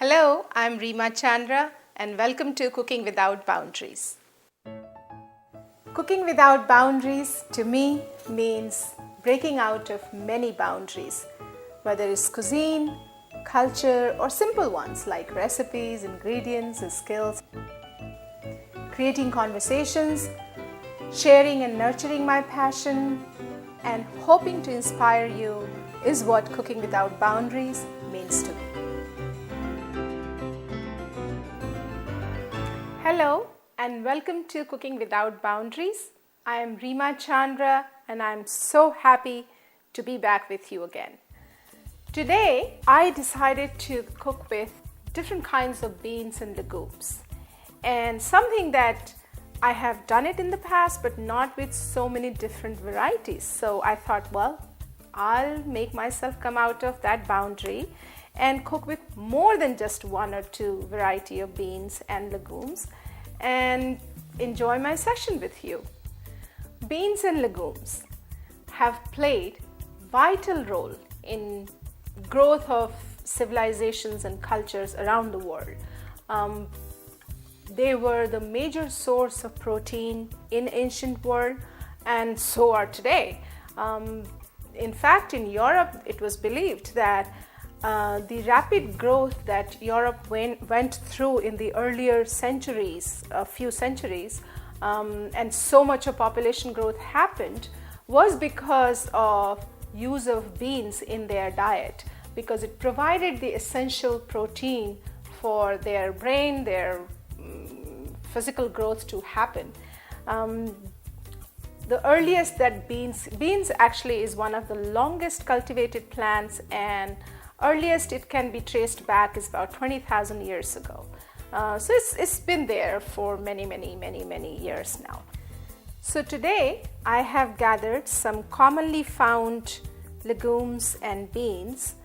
Hello, I'm Reema Chandra and welcome to Cooking Without Boundaries. Cooking without boundaries to me means breaking out of many boundaries, whether it's cuisine, culture, or simple ones like recipes, ingredients, and skills. Creating conversations, sharing and nurturing my passion, and hoping to inspire you is what cooking without boundaries means to me. Hello and welcome to Cooking Without Boundaries. I am Reema Chandra and I'm so happy to be back with you again. Today I decided to cook with different kinds of beans and legumes, and something that I have done it in the past but not with so many different varieties. So I thought, well, I'll make myself come out of that boundary and cook with more than just one or two variety of beans and legumes and enjoy my session with you. Beans and legumes have played vital role in growth of civilizations and cultures around the world. They were the major source of protein in ancient world, and so are today. In fact, in Europe, it was believed that the rapid growth that Europe went through in the earlier centuries, a few centuries, and so much of population growth happened was because of use of beans in their diet, because it provided the essential protein for their brain, their physical growth to happen. The earliest that beans actually is one of the longest cultivated plants, and earliest it can be traced back is about 20,000 years ago. So it's been there for many years now. So today I have gathered some commonly found legumes and beans.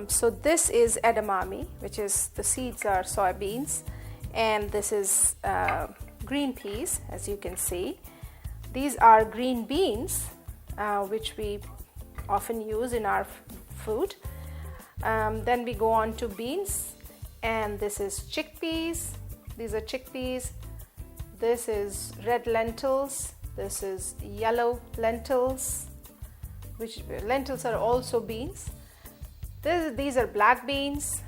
So this is edamame, which is the seeds are soybeans, and this is green peas, as you can see. These are green beans, which we often use in our food. Then we go on to beans, and this is chickpeas. These are chickpeas. This is red lentils. This is yellow lentils, which lentils are also beans. These are black beans.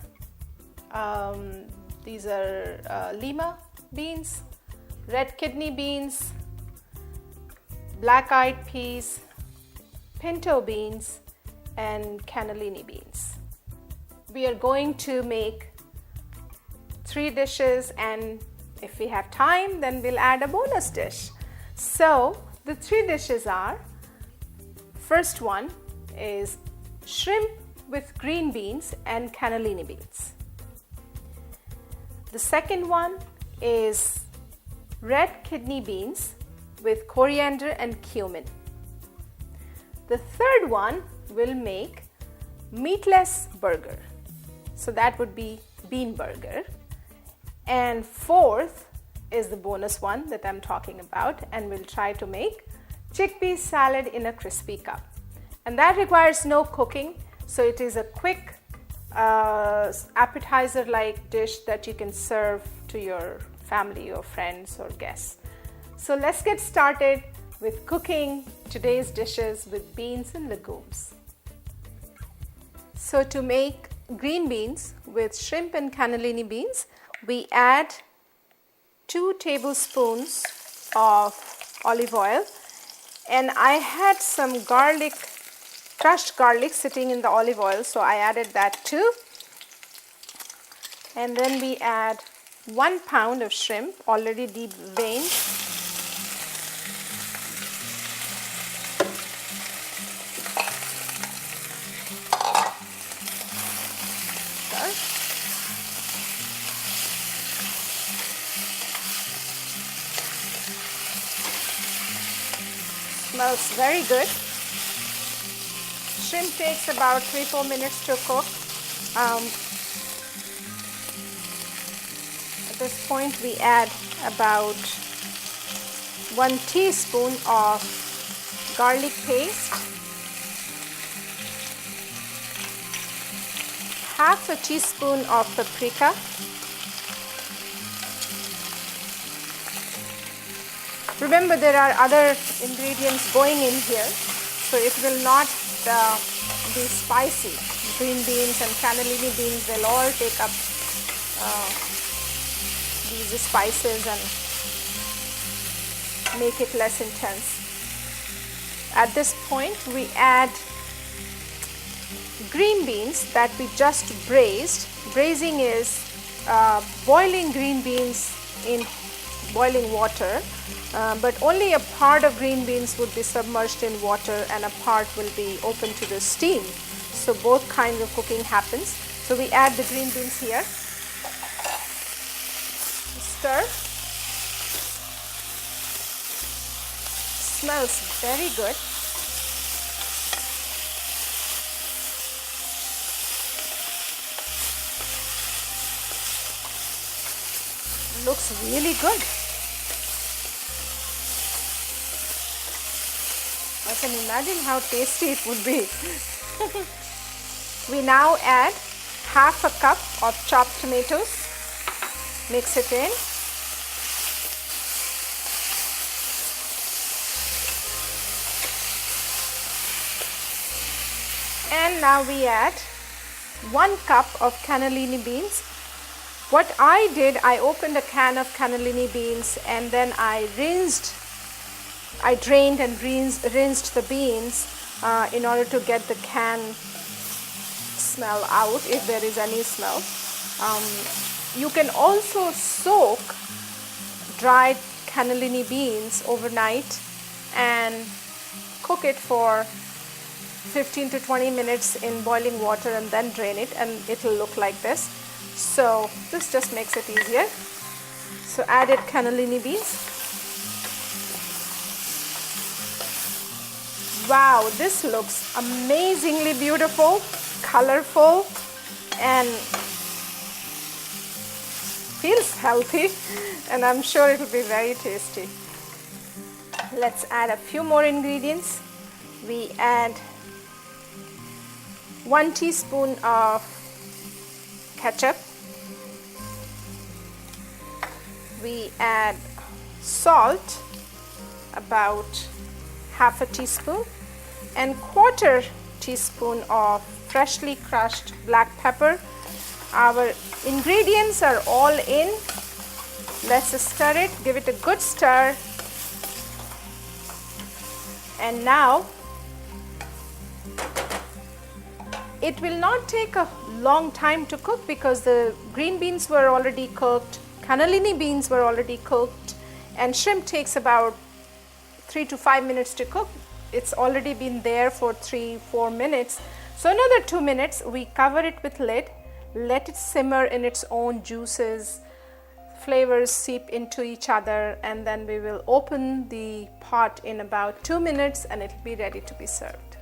These are lima beans, red kidney beans, black-eyed peas, pinto beans, and cannellini beans. We are going to make 3 dishes, and if we have time, then we'll add a bonus dish. So the 3 dishes are, first one is shrimp with green beans and cannellini beans. The second one is red kidney beans with coriander and cumin. The third one will make meatless burger. So that would be bean burger. And fourth is the bonus one that I'm talking about, and we'll try to make chickpea salad in a crispy cup. And that requires no cooking, so it is a quick appetizer-like dish that you can serve to your family or friends or guests. So let's get started with cooking today's dishes with beans and legumes. So to make green beans with shrimp and cannellini beans, we add 2 tablespoons of olive oil, and I had some crushed garlic sitting in the olive oil, so I added that too. And then we add 1 pound of shrimp already deep veined. Smells very good. Shrimp takes about 3-4 minutes to cook. At this point we add about 1 teaspoon of garlic paste, half a teaspoon of paprika, remember there are other ingredients going in here, so it will not be spicy. Green beans and cannellini beans, they'll all take up these spices and make it less intense. At this point we add green beans that we just braised. Braising is boiling green beans in boiling water, but only a part of green beans would be submerged in water and a part will be open to the steam. So both kinds of cooking happens. So we add the green beans here, stir. Smells very good. Looks really good. I can imagine how tasty it would be. We now add half a cup of chopped tomatoes. Mix it in. And now we add 1 cup of cannellini beans. What I did, I opened a can of cannellini beans and then I drained and rinsed the beans in order to get the can smell out, if there is any smell. You can also soak dried cannellini beans overnight and cook it for 15 to 20 minutes in boiling water and then drain it, and it will look like this. So this just makes it easier. So added cannellini beans. Wow, this looks amazingly beautiful, colorful, and feels healthy, and I'm sure it will be very tasty. Let's add a few more ingredients. We add 1 teaspoon of ketchup. We add salt, about half a teaspoon, and 1/4 teaspoon of freshly crushed black pepper. Our ingredients are all in. Let's stir it, give it a good stir. And now it will not take a long time to cook because the green beans were already cooked, cannellini beans were already cooked, and shrimp takes about 3 to 5 minutes to cook. It's already been there for 3-4 minutes. So another 2 minutes, we cover it with lid, let it simmer in its own juices, flavors seep into each other, and then we will open the pot in about 2 minutes and it will be ready to be served.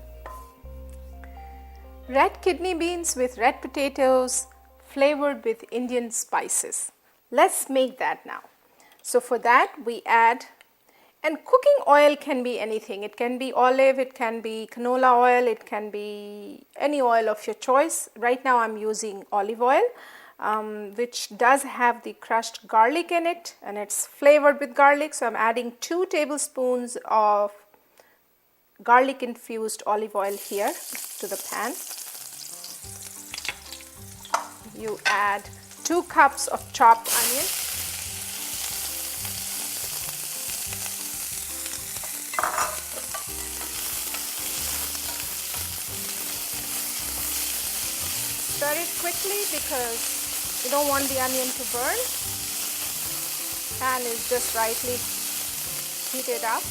Red kidney beans with red potatoes flavored with Indian spices. Let's make that now. So for that we add, and cooking oil can be anything. It can be olive, it can be canola oil, it can be any oil of your choice. Right now I'm using olive oil, which does have the crushed garlic in it and it's flavored with garlic. So I'm adding 2 tablespoons of garlic infused olive oil here to the pan. You add 2 cups of chopped onion. Stir it quickly because you don't want the onion to burn. Pan is just rightly heated up.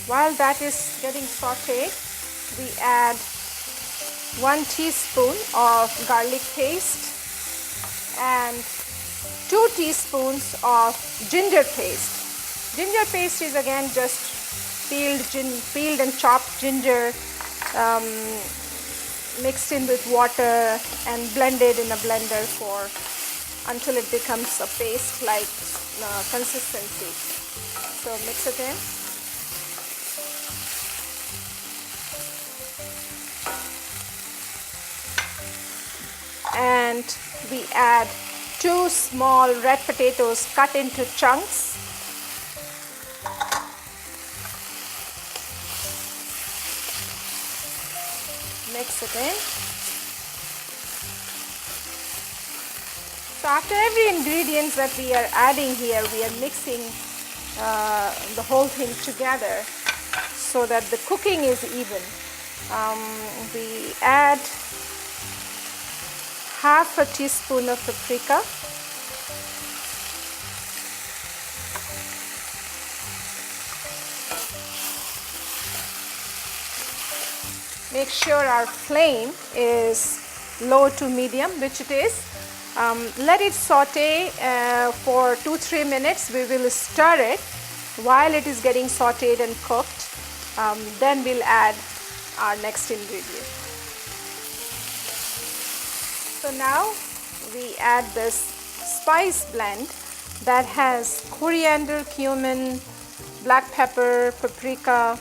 While that is getting sauteed, we add 1 teaspoon of garlic paste and 2 teaspoons of ginger paste. Ginger paste is again just peeled and chopped ginger, mixed in with water and blended in a blender until it becomes a paste-like consistency. So mix it in. and we add 2 small red potatoes cut into chunks. Mix it in. So after every ingredient that we are adding here, we are mixing the whole thing together so that the cooking is even. We add half a teaspoon of paprika, make sure our flame is low to medium, which it is. Let it saute for 2-3 minutes. We will stir it while it is getting sauteed and cooked. Then we'll add our next ingredient. So now we add this spice blend that has coriander, cumin, black pepper, paprika,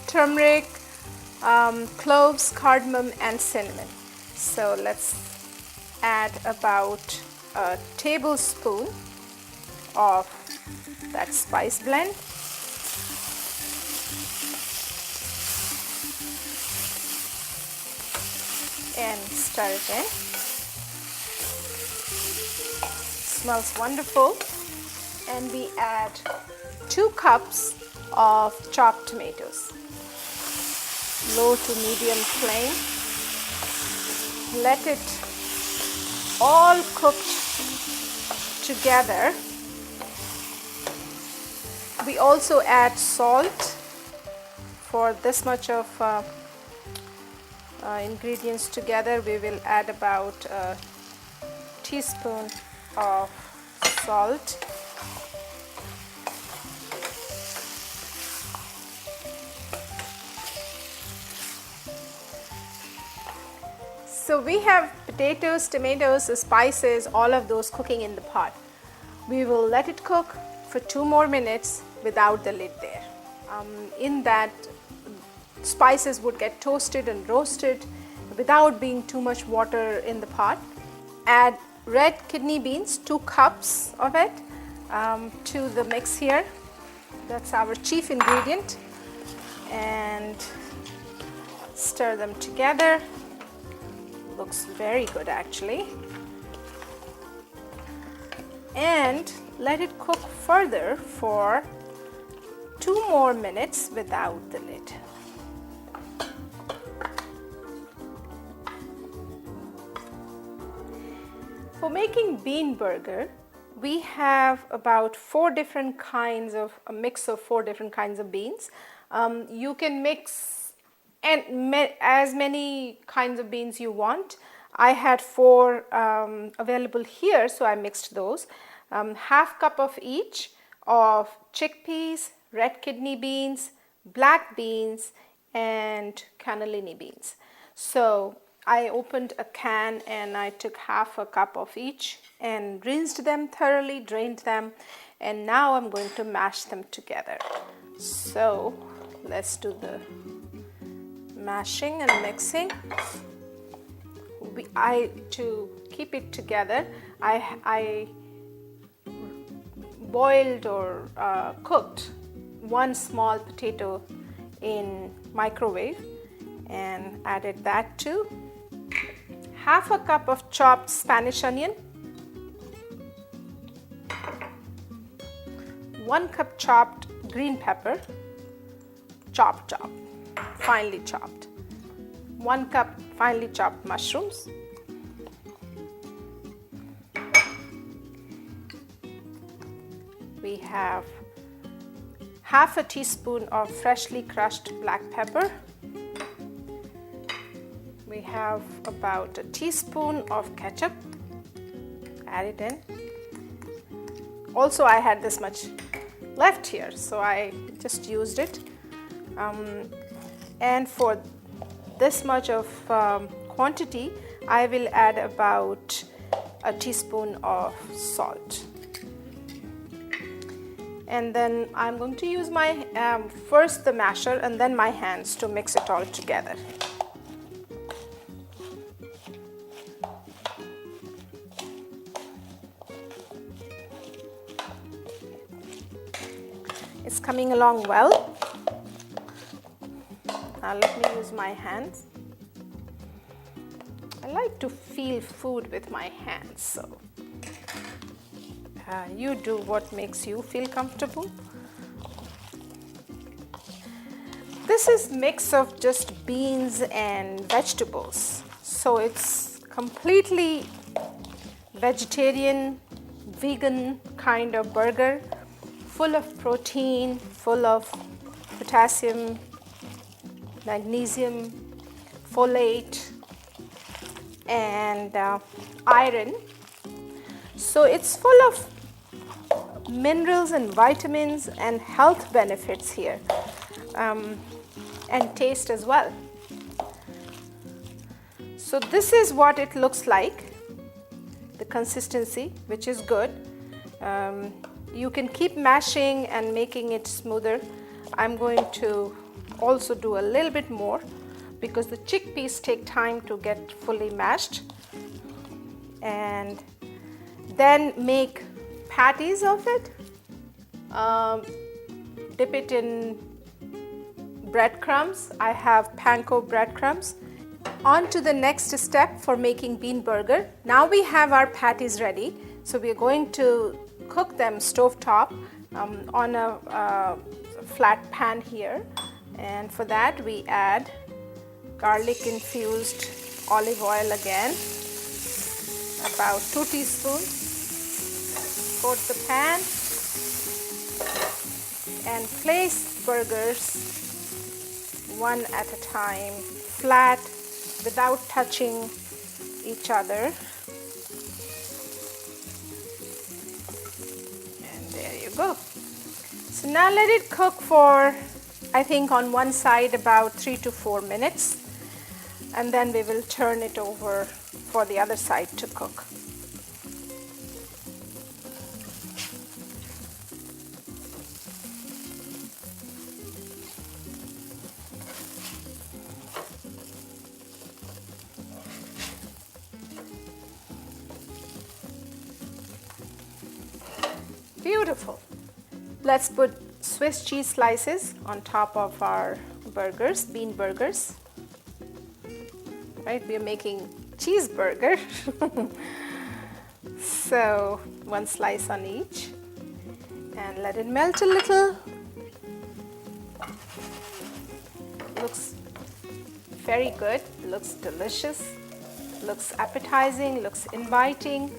turmeric, cloves, cardamom, and cinnamon. So let's add about a tablespoon of that spice blend. And stir it in. Smells wonderful. And we add 2 cups of chopped tomatoes. Low to medium flame. Let it all cook together. We also add salt for this much of ingredients together. We will add about a teaspoon of salt. So we have potatoes, tomatoes, spices, all of those cooking in the pot. We will let it cook for 2 more minutes without the lid there. In that, spices would get toasted and roasted without being too much water in the pot. Add red kidney beans, 2 cups of it, to the mix here. That's our chief ingredient. And stir them together. Looks very good actually. And let it cook further for 2 more minutes without the lid. For making bean burger, we have about 4 different kinds of, a mix of 4 different kinds of beans. You can mix as many kinds of beans you want. I had 4 available here, so I mixed those. Half cup of each of chickpeas, red kidney beans, black beans, and cannellini beans. So I opened a can and I took half a cup of each and rinsed them thoroughly, drained them, and now I'm going to mash them together. So let's do the mashing and mixing. To keep it together, I boiled or cooked 1 small potato in microwave and added that too. Half a cup of chopped Spanish onion, 1 cup chopped green pepper, chopped, finely chopped, 1 cup finely chopped mushrooms, we have half a teaspoon of freshly crushed black pepper, we have about a teaspoon of ketchup, add it in. Also I had this much left here, so I just used it. And for this much of quantity, I will add about a teaspoon of salt. And then I'm going to use my first the masher and then my hands to mix it all together. coming along well. Now let me use my hands. I like to feel food with my hands, so you do what makes you feel comfortable. This is mix of just beans and vegetables, so it's completely vegetarian, vegan kind of burger, full of protein, full of potassium, magnesium, folate, and iron. So it's full of minerals and vitamins and health benefits here, and taste as well. So this is what it looks like, the consistency, which is good. You can keep mashing and making it smoother. I'm going to also do a little bit more because the chickpeas take time to get fully mashed. And then make patties of it, dip it in breadcrumbs. I have panko breadcrumbs. On to the next step for making bean burger. Now we have our patties ready, so we are going to cook them stovetop on a flat pan here. And for that we add garlic infused olive oil again, about 2 teaspoons. Coat the pan and place burgers one at a time, flat, without touching each other. And there you go. So now let it cook for, I think, on one side about 3 to 4 minutes, and then we will turn it over for the other side to cook. Beautiful. Let's put Swiss cheese slices on top of our burgers, bean burgers. Right, we are making cheeseburger. So 1 slice on each, and let it melt a little. Looks very good, looks delicious, looks appetizing, looks inviting.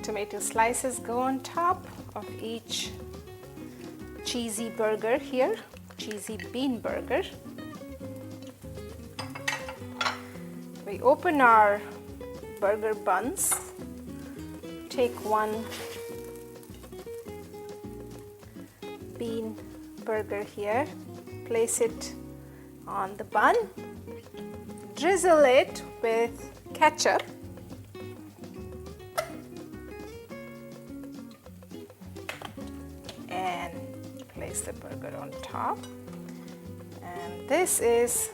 Tomato slices go on top of each cheesy burger here, cheesy bean burger. We open our burger buns, take one bean burger here, place it on the bun, drizzle it with ketchup, and place the burger on top. And this is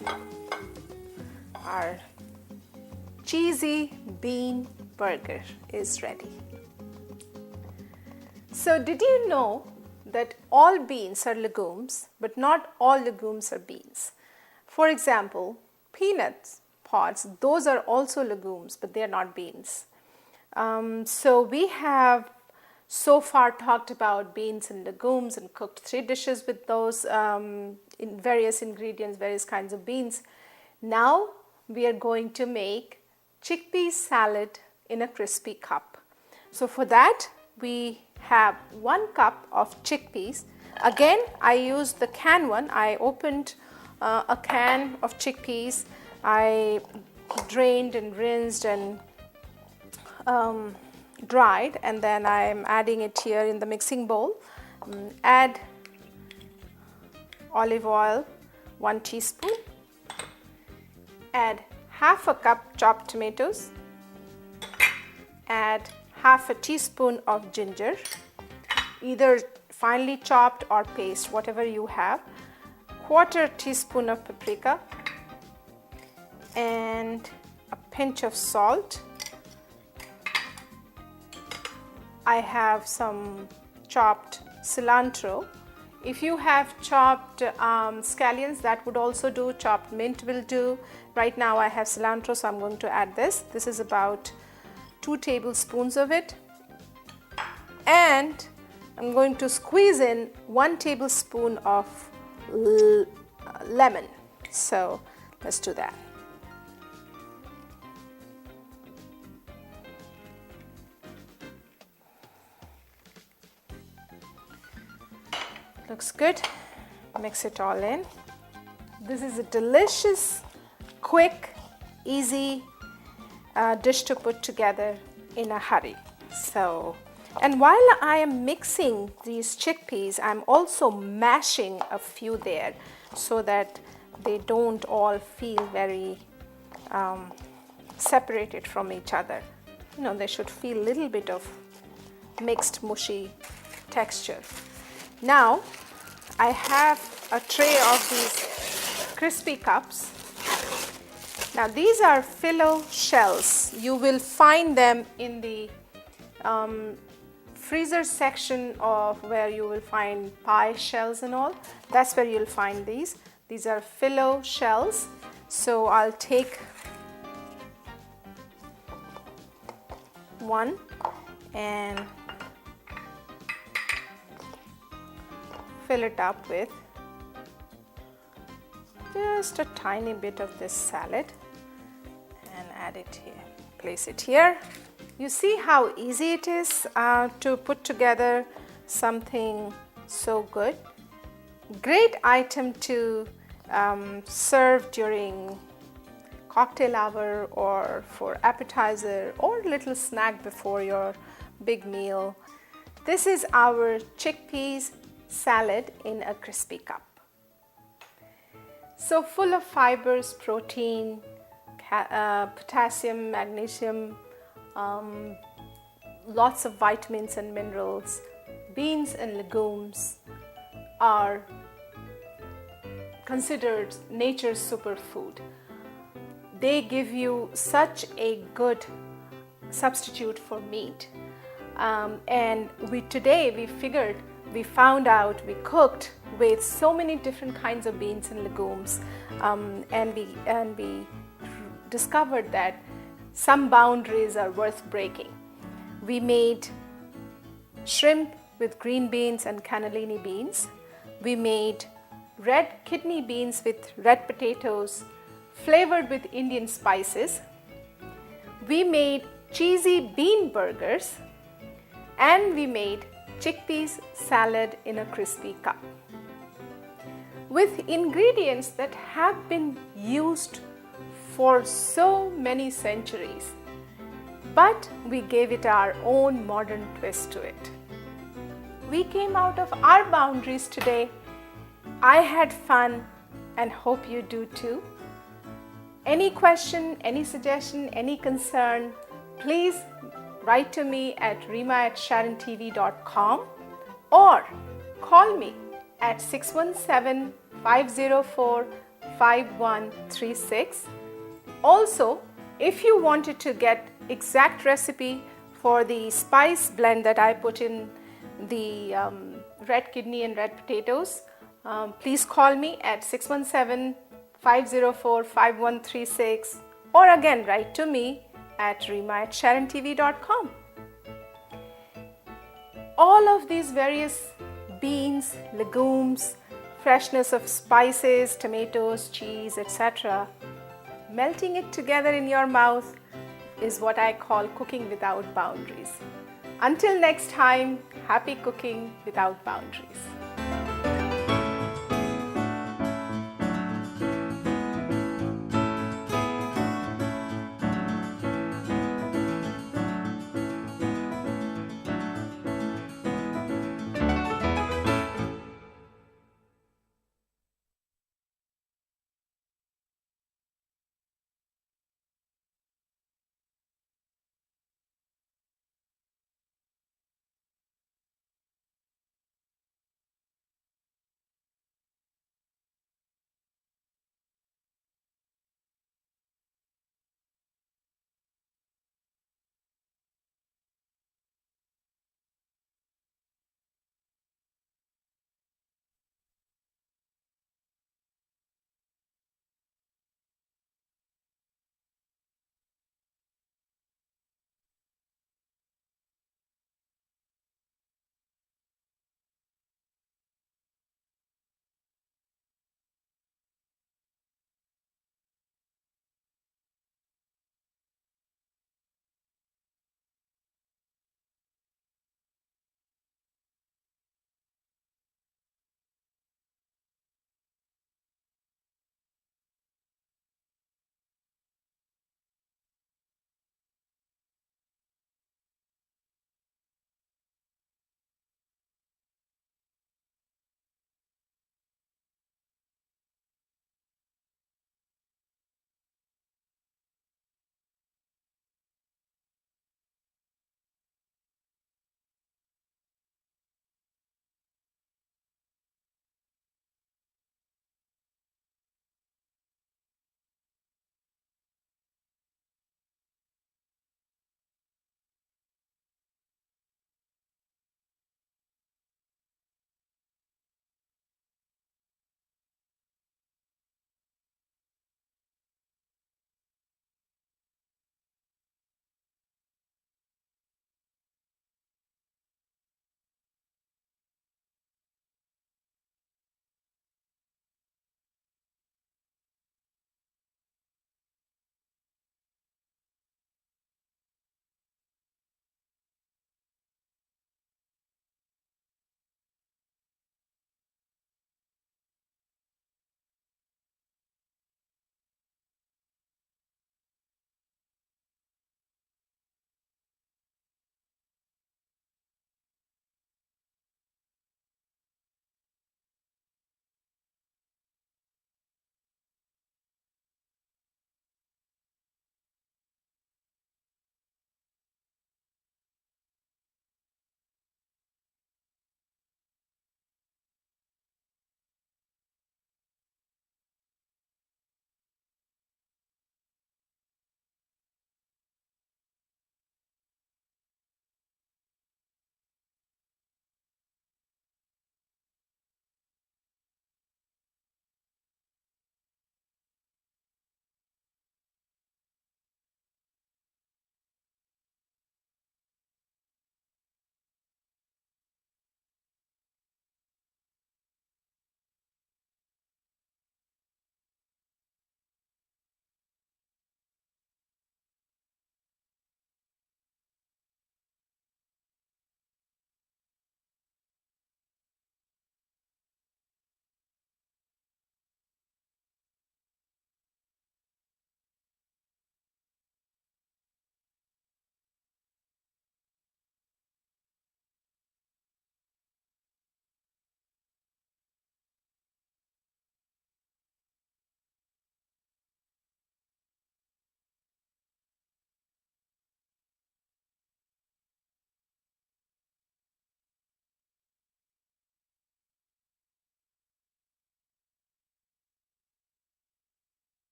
our cheesy bean burger is ready. So did you know that all beans are legumes, but not all legumes are beans? For example, peanuts pods, those are also legumes, but they are not beans. So we have so far talked about beans and legumes and cooked 3 dishes with those in various ingredients, various kinds of beans. Now we are going to make chickpea salad in a crispy cup. So for that we have 1 cup of chickpeas. Again, I used the can one. I opened a can of chickpeas. I drained and rinsed and dried, and then I'm adding it here in the mixing bowl. Add olive oil, 1 teaspoon. Add half a cup chopped tomatoes. Add half a teaspoon of ginger, either finely chopped or paste, whatever you have. 1/4 teaspoon of paprika and a pinch of salt. I have some chopped cilantro. If you have chopped scallions, that would also do. Chopped mint will do. Right now I have cilantro, so I'm going to add this. This is about 2 tablespoons of it. And I'm going to squeeze in 1 tablespoon of lemon. So let's do that. Looks good. Mix it all in. This is a delicious, quick, easy dish to put together in a hurry. So, and while I am mixing these chickpeas, I'm also mashing a few there so that they don't all feel very separated from each other. You know, they should feel a little bit of mixed, mushy texture. Now, I have a tray of these crispy cups. Now, these are phyllo shells. You will find them in the freezer section of where you will find pie shells and all. That's where you'll find these. These are phyllo shells. So I'll take one and fill it up with just a tiny bit of this salad and add it here. Place it here. You see how easy it is to put together something so good. Great item to serve during cocktail hour or for appetizer or little snack before your big meal. This is our chickpeas salad in a crispy cup. So full of fibers, protein, potassium, magnesium, lots of vitamins and minerals. Beans and legumes are considered nature's superfood. They give you such a good substitute for meat. And we found out, we cooked with so many different kinds of beans and legumes, and we discovered that some boundaries are worth breaking. We made shrimp with green beans and cannellini beans. We made red kidney beans with red potatoes flavored with Indian spices. We made cheesy bean burgers, and we made chickpeas salad in a crispy cup with ingredients that have been used for so many centuries, but we gave it our own modern twist to it. We came out of our boundaries today. I had fun and hope you do too. Any question, any suggestion, any concern, please write to me at reema@sharontv.com or call me at 617-504-5136. Also, if you wanted to get exact recipe for the spice blend that I put in the red kidney and red potatoes, please call me at 617-504-5136 or again write to me at reema@sharontv.com. All of these various beans, legumes, freshness of spices, tomatoes, cheese, etc., melting it together in your mouth is what I call cooking without boundaries. Until next time, happy cooking without boundaries.